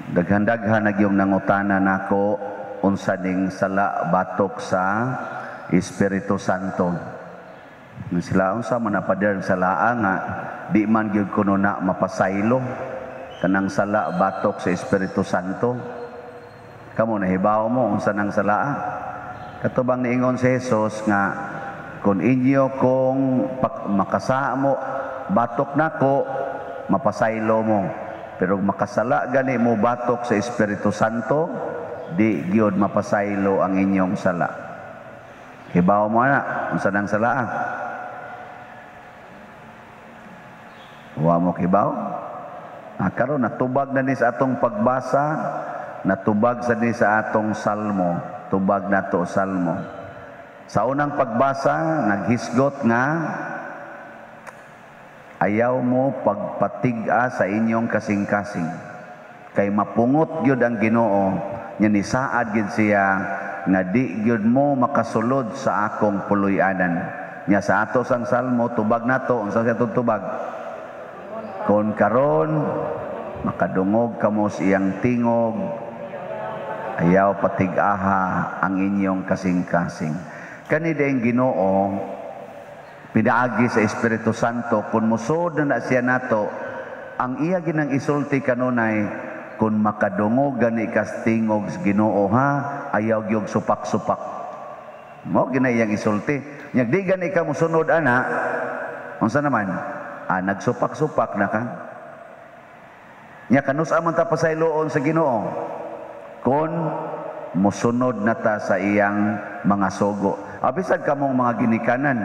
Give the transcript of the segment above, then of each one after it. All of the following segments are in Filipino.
Daghan-daghan nagyong nangutana nako unsa ning sala batok sa Espiritu Santo. Sila unsa man napader sa laa nga di man gyud kuno na mapasaylo kanang sala batok sa Espiritu Santo. Kamo nahibaw mo unsa nang salaa? Katubang niingon si Jesus nga kung inyo kung makasa mo batok nako mapasaylo mo. Pero makasala gani mo batok sa Espiritu Santo, di gyud mapasaylo ang inyong sala. Hibaw mo na, unsa nang sala? Wa mo kibaw? Karon natubag na ni sa atong pagbasa, natubag sa ni sa atong salmo, tubag nato salmo. Sa unang pagbasa, naghisgot nga ayaw mo pagpatig-a sa inyong kasing-kasing. Kay mapungot gyud ang Ginoo, nya ni saad gyud siya nga di gyud mo makasulod sa akong puloy-anan. Nya sa ato sang salmo tubag nato, unsa siya tubag? Kon karon makadungog kamo sa iyang tingog, ayaw patig-aha ang inyong kasing-kasing. Kani daing Ginoo pinaagi sa Espiritu Santo kung musod na siya nato ang iya ginang isulti kanunay kung makadungog gani kas tingog sa Ginoo ha ayaw gyud supak-supak mo ginayang isulti nyag di gani ka mosunod ana unsa naman nagsupak-supak na ka nya kanus man ta pasayloon sa Ginoo kung mosunod na ta sa iyang mga sugo bisag kamong mga ginikanan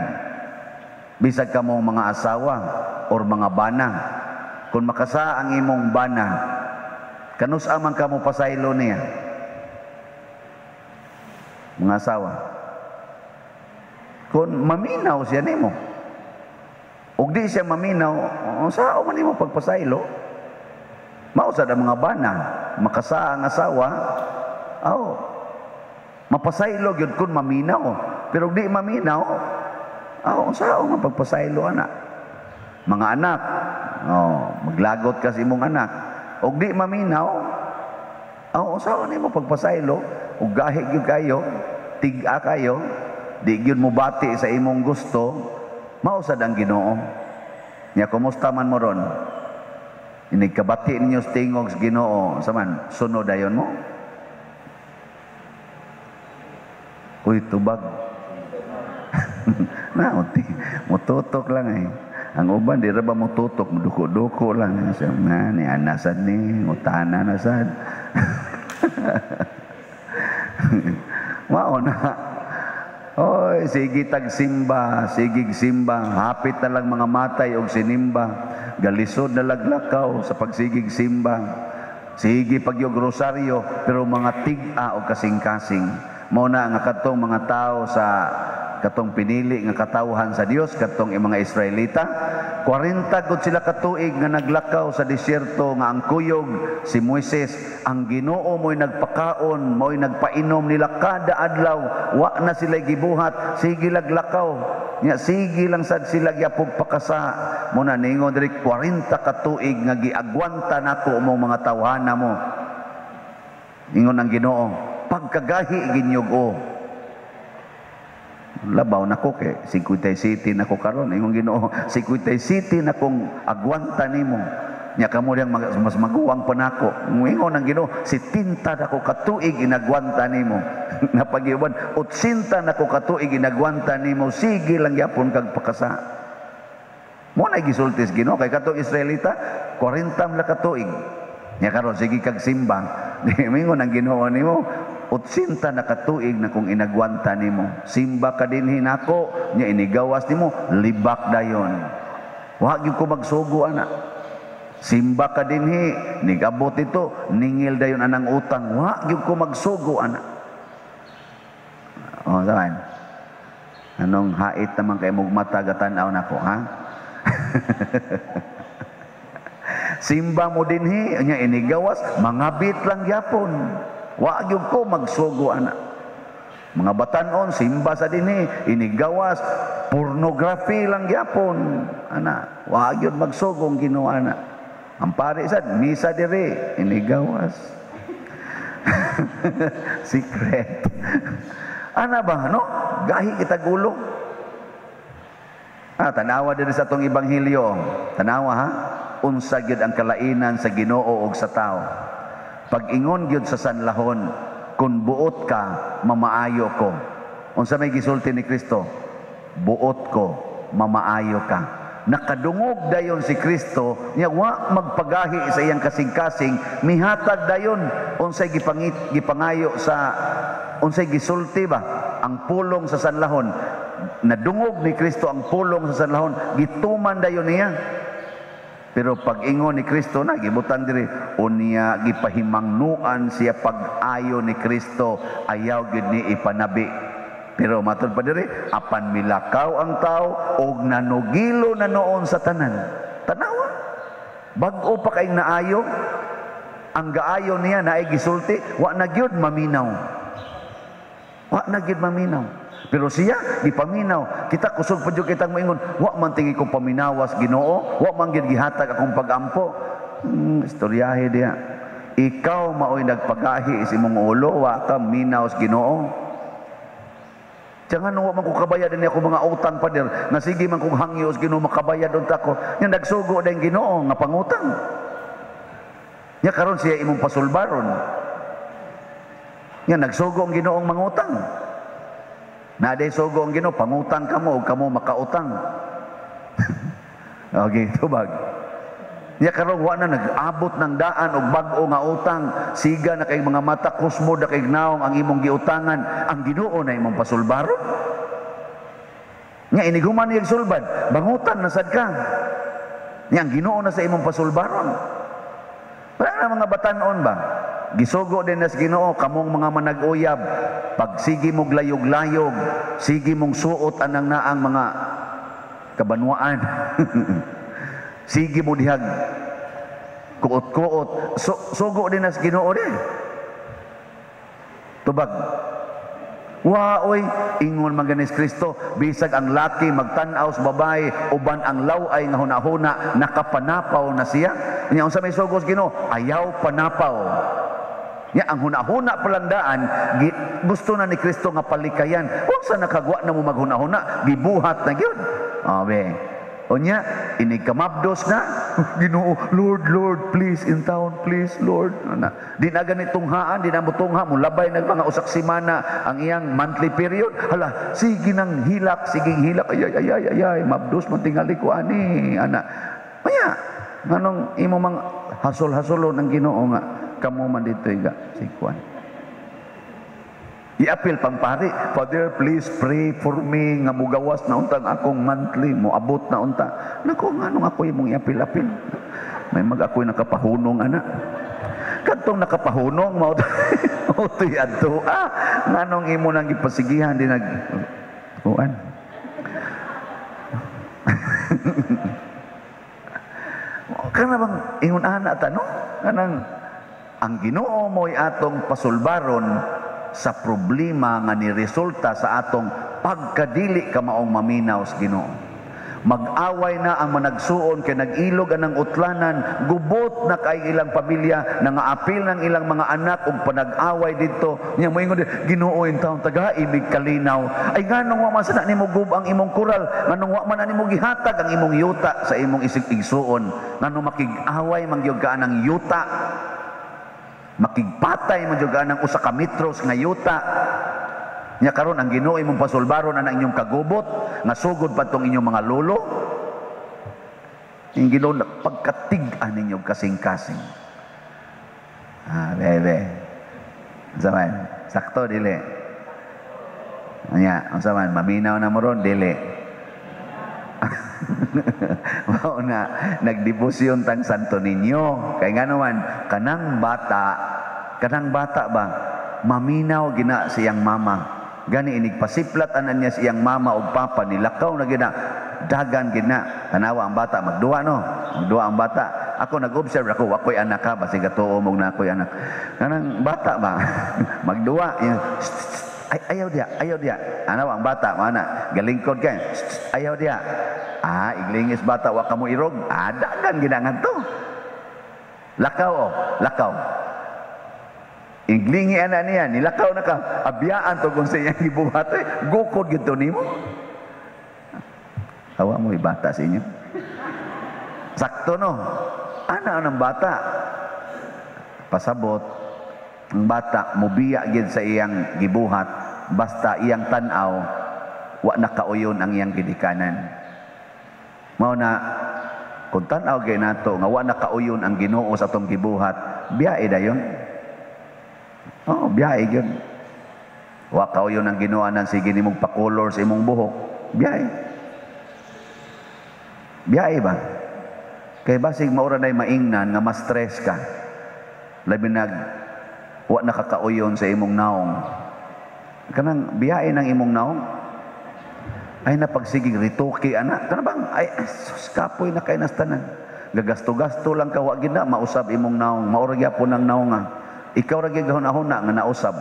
bisag ka mong mga asawa or mga bana. Kung makasa ang imong bana, kanus amang ka mo pasaylo niya. Mga asawa. Kung maminaw siya nimo. Ug di siya maminaw, sao man nimo pagpasaylo? Mausad ang mga bana, makasa ang asawa, mapasaylo gyud kun maminaw. Pero di maminaw, sao nga pagpasaylo anak? Mga anak, maglagot ka sa imong anak. Og di maminaw, sao nimo pagpasaylo? Og gahi gyud kayo, tig-a kayo, di gyud mo bati sa imong gusto, mausad ang Ginoo. Nya kumusta man mo ron? Inikabati ninyo sa tingog sa Ginoo, saman sunod dayon mo? Uy, tubag. Mututok lang ang uban di ra ba mututok duko-duko lang siya ni anasan ni utana na sad mao na oy sige tagsimba sige simba hapit na lang mga matay og sinimba galisod na laglakaw sa pagsigig simba sige pagyog rosaryo pero mga tig-a og kasing-kasing mao na nga katong mga tao sa katong pinili nga katawhan sa Dios katong mga Israelita 40 gud sila katuig nga naglakaw sa disyerto nga ang kuyog si Moises ang Ginoo mo'y nagpakaon mo'y nagpainom nila kada adlaw wa na sila gibuhat sige laglakaw nya sige lang sad sila gyapog pakasa mo na ningon diri 40 katuig nga giagwanta nako mo mga tawhana mo ingon ang Ginoo pagkagahi ginyug labaw nako kay 57 nako karon ingong Ginoo 57 nakong agwanta nimo nya kamo diyang mas maguwang pa nako ingon ang Ginoo 70 nako katuig inagwanta nimo napagiuban 80 nako katuig inagwanta nimo sige lang gyapon kag pakasa mo na gisulti sa Ginoo kay katong Israelita 40 la katuig nya karon sige kag simbang ingon ang Ginoo nimo 80 na katuig na kung inagwanta nimo simba ka dinhi nako nya inigawas nimo libak dayon wa gyud ko magsugo ana simba ka dinhi nigabot ito ningil dayon anang utang wa gyud ko magsugo ana saan anong hait naman kay mong mata gatan-aw nako ha simba mo dinhi nya inigawas mangabit lang gyapon wa gyud ko magsugo ana mga batan-on simba sa dinhi inigawas pornography lang gyapon ana wa gyud magsugong Ginoo ana Ang pare sad misa dire inigawas. Secret. Ana ba no? Gahi kita gulo. Tanawa din sa atong ebanghelyo. Tanawa ha. Unsa gyud ang kalainan sa Ginoo ug sa tao. Pag-ingon gyud sa sanlahon, kun buot ka, mamaayo ko. Unsa may gisulti ni Kristo? Buot ko, mamaayo ka. Nakadungog dayon si Kristo, nya wa magpagahi sa iyang kasing-kasing, mihatag dayon unsay gipangayo sa unsay gisulti ba ang pulong sa sanlahon. Nadungog ni Kristo ang pulong sa sanlahon, gituman dayon niya. Pero pag ingon ni Kristo na gibutan diri unya gipahimangnuan siya pag-ayo ni Kristo, ayaw gid ni ipanabi. Pero matud pa diri, apan milakaw ang tao og nanugilo na noon sa tanan. Tanawa. Bag-o pa kay naayo, ang gaayo niya naay gisulti, wa na gyud maminaw. Wa na gyud maminaw. Pero siya gipaminaw. Kita kusog pa jud kitang moingon, wa man tingi ko paminawas Ginoo, wa man gyud gihatag akong pagampo. Istoryahe diha. Ikaw maoy nagpagahi sa imong ulo, wa ka minaw sa Ginoo. Jangan wa man ko kabayad ni ako mga utang pa der, nga sige man kong hangyo sa Ginoo makabayad unta ko. Nya nagsugo dayong Ginoo nga pangutang. Nya karon siya imong pasulbaron. Nya nagsugo ang Ginoong mangutang. Na day sugo ang Ginoo pangutang kamo ug kamo makautang. Okay, tubag. Ya karon wa na nag-abot ng daan og bag-o nga utang, siga na kay mga mata kusmo da kay naong ang imong giutangan, ang Ginoo na imong pasulbaron. Nya iniguman niya sulbad, bangutan na sad ka. Nya ang Ginoo na sa imong pasulbaron. Wala na mga batan-on ba? Gisugo din na sa Ginoo kamong mga manag-uyab, pag sige mong layog-layog, sige mong suot anang naang mga kabanwaan. Sige mo dihag kuot-kuot, sugo din na sa Ginoo din. Tubag. Wa oy ingon man ganis Kristo, bisag ang laki magtan-aw sa babae uban ang laway nga hunahuna nakapanapaw na siya. Nya unsa may sugo sa Ginoo? Ayaw panapaw. Nya ang hunahuna palandaan gusto na ni Kristo nga palikayan. Wa sa nakagwa na mo maghunahuna, gibuhat na gyud. Amen. Onya, inikamabdos na. Ginoo, Lord, Lord, please, in town, please, Lord. Di na ganitong haan, di na mutungha, mulabay ng mga usak simana ang iyang monthly period. Hala, sige nang hilak, siging hilak, ay, mabdos, mantingali ko, ani, ana. Maya, nganong imo mga hasol-hasolo ng Ginoo nga, kamo man dito, iga, sikuan. I-appeal pang pari, Father, please pray for me nga mugawas na untang akong monthly, mo abot na unta. Naku, nganong ako imong i-appeal-appeal? May mag-ako'y nakapahunong, ana. Katong nakapahunong, mautoy adto. Nganong imo nang ipasigihan, di nag... Kuan. Kana bang ingon ana tanong? Kanang ang Ginoo mo'y atong pasulbaron sa problema nga niresulta sa atong pagkadili ka maong maminaw sa Ginoo. Mag-away na ang managsuon kay nag-ilog anang utlanan, gubot na kay ilang pamilya, nangaapil ng ilang mga anak ug panag-away didto. Nya moingon Ginoo in taon taga-ibig kalinaw. Ay nganong wa man sana nimo gub ang imong kural, nganong wa man nimo gihatag ang imong yuta sa imong isig-igsuon, nganong makig-away mangyud ka anang yuta. Makigpatay man jud anang usa ka metros nga yuta. Nya karon ang Ginoo imong pasulbaron ana inyong kagubot nga sugod pa tong inyong mga lolo. Ang Ginoo pagkatig-an ninyo kasing-kasing. Bebe. Zaman, sakto dili. Nya, unsa man maminaw na mo ron dili. Mao na nagdebosyon tang Santo Niño kay ngano man kanang bata ba maminaw gina siyang mama gani inigpasiplat anan niya siyang mama ug papa nilakaw na gina dagan gina tanawa ang bata magduwa ang bata ako nag-observe ako ako'y anak ka basig atuo mo na ako'y anak kanang bata ba magduwa ayaw dia ano ang bata mana galingkod kay ayaw dia iglingis bata wa kamo irog dagan ginangan to Lakaw o, lakaw. Inglingi anak niya, nilakaw na ka. Abiyaan to kung sa iyang gibuhat. Gukod gito nimo. Hawa mo ibata sa inyo. Sakto no. Ana ng bata. Pasabot. Ang bata, mubiya gid sa iyang gibuhat. Basta iyang tanaw, wa nakauyon ang iyang gidikanan. Mao na, kung tanaw gay nato, nga wa nakauyon ang Ginoo sa atong gibuhat, biyae dayon. Oo, biyahe yun. Wakaw yun ang ginuanan, sige ni mong pakolor sa imong buhok. Biyahe. Biyahe ba? Kaya basig maura na'y maingnan nga ma-stress ka. Labi wa nakakauyon sa imong naong. Kanang biyahe ng imong naong. Ay napagsigig rituki, anak. Kana bang, ay sus, kapoy na kay nastanan. Gagasto-gasto lang ka, wag na, mausab imong naong. Maura gyapon ang naong nga. Ikaw ra gyud gahuna nga nausab.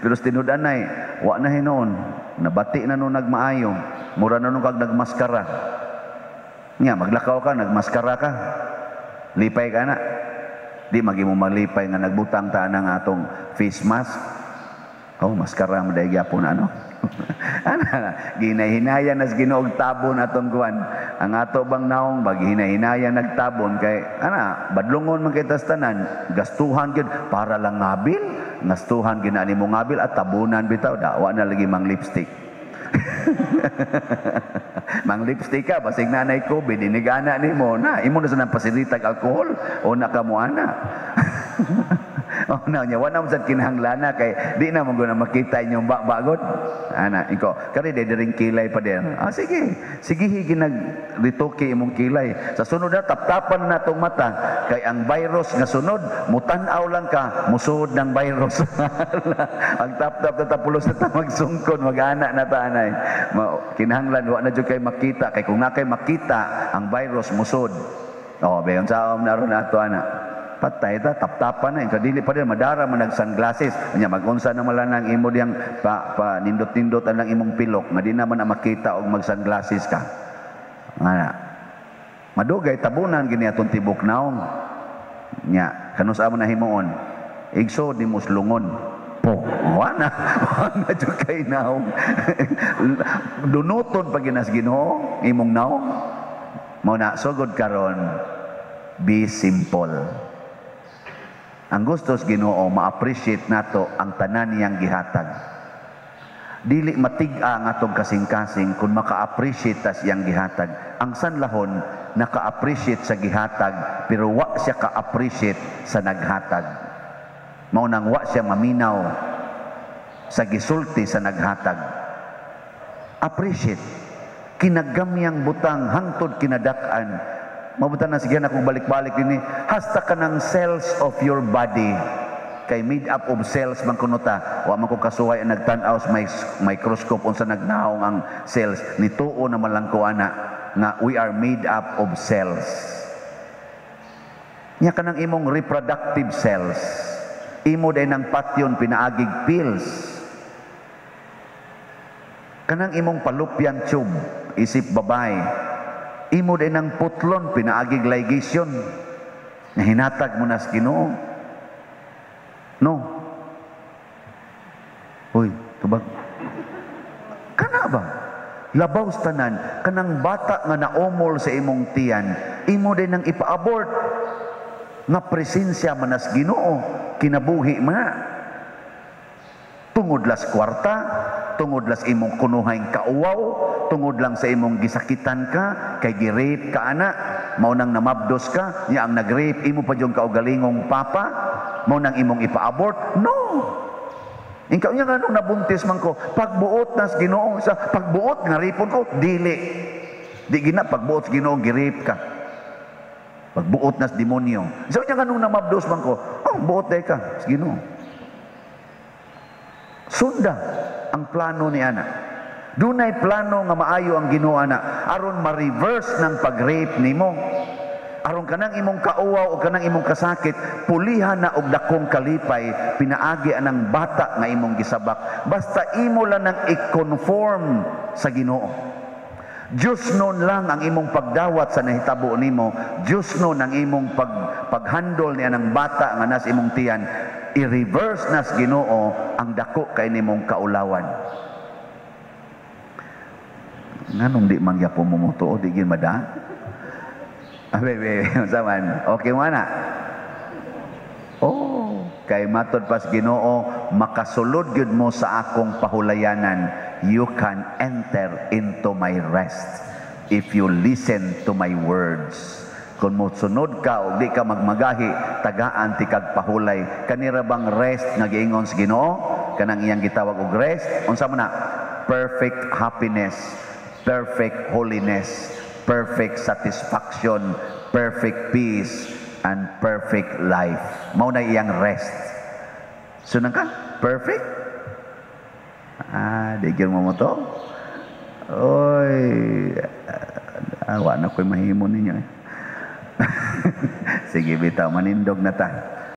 Pero tinud-anay, wa na hinon. Nabati na no nagmaayo. Mura na no kag nagmaskara. Nya maglakaw ka, nagmaskara ka. Lipay ka na. Di magimo malipay nga nagbutang ta nang atong face mask. Oh, maskara mo dai gyapon ano. Ana, ginahinayan nas Ginoo tabon atong kuan. Ang ato bang naong baghinahinayan nagtabon kay ana, badlungon man kita tanan, gastuhan gyud para lang ngabil, gastuhan ginani mo ngabil at tabunan bitaw dawa na lagi mang lipstick. Mang lipstick ka basig nanay ko binigana nimo na imo na sa nang pasilitag alcohol o na kamo ana. Oh na nya wala mo sad kinahanglan kay di na mo guna makita inyong bagod ana iko kari diring kilay pa din sige ginag rituki imong kilay sa sunod na taptapan natong mata kay ang virus nga sunod mutan-aw lang ka musuod ng virus. Ang tap-tap na tapulos na ta magsungkon mag-ana na ta anay kinahanglan wa na jud kay makita kay kung na kay makita ang virus musud oh bayon sa naron ato ana patay ta taptapan na kadili pa din madara man nag sunglasses nya magunsa na malanang imo diyang pa nindot-nindot ang imong pilok nga di naman na makita og mag sunglasses ka ana madugay tabunan gini atong tibok naong nya kanus amo na himuon igso di muslungon po wana jud kay naong dunuton pag ginas Ginoo imong naong mo na sugod karon be simple. Ang gustos Ginoo ma-appreciate nato ang tanan niyang gihatag. Dili matig-a nga atong kasing-kasing kung maka-appreciate ta siyang gihatag. Ang sanlahon naka-appreciate sa gihatag pero wa siya ka-appreciate sa naghatag. Mao nang wa siya maminaw sa gisulti sa naghatag. Appreciate kinagamyang butang hangtod kinadak-an. Mabutan na sige na kung balik-balik din hasta ka ng cells of your body kay made up of cells man kunuta wa man ko kasuway ang nagtan-aw sa microscope unsa nagnaong ang cells nituo na malangko ana nga we are made up of cells nya kanang imong reproductive cells imo day ng patyon pinaagig pills kanang imong fallopian tube isip babae imo din ng putlon pinaagig ligation na hinatag mo na sa Ginoo no hoy tubag kana ba labaw sa tanan kanang bata nga naomol sa imong tiyan imo din ng ipa-abort nga presensya man sa Ginoo kinabuhi man tungod las kwarta tungod las imong kunuhayng kauwaw tungod lang sa imong gisakitan ka kay gi-rape ka ana mao nang namabdos ka nya ang nag-rape imo pa jung kaugalingong papa mao nang imong ipa-abort no ikaw nya nganong nabuntis man ko pagbuot nas Ginoo sa pagbuot nga ripon ko dili di gina pagbuot sa Ginoo gi-rape ka pagbuot nas demonyo so nya nganong namabdos man ko buot day ka sa Ginoo sunda ang plano ni ana. Dunay plano nga maayo ang Ginoo ana aron ma-reverse ng pag-rape nimo. Aron kanang imong kauwaw o kanang imong kasakit pulihan na og dakong kalipay pinaagi anang bata nga imong gisabak basta imo lang nang i-conform sa Ginoo. Diyos noon lang ang imong pagdawat sa nahitabo nimo. Diyos noon ang imong paghandol niya ng bata nga nas imong tiyan. I-reverse nas Ginoo ang dako kay nimong kaulawan. Nganong di mangyapo mo mo to? Di gin mada? Saman. Okay mo na? Oh, kay matod pas Ginoo, makasulod gyud mo sa akong pahulayanan. You can enter into my rest if you listen to my words. Kung mosunod ka o di ka magmagahi, tagaan ti kag pahulay. Kanira bang rest nga giingon sa Ginoo? Kanang iyang gitawag og rest. Unsa man na? Perfect happiness, perfect holiness, perfect satisfaction, perfect peace, and perfect life. Mao na iyang rest. Sunang ka? Perfect? Di gyud mo to? Oy, awa na ko'y mahimo ninyo. Sige, bitaw, manindog na ta.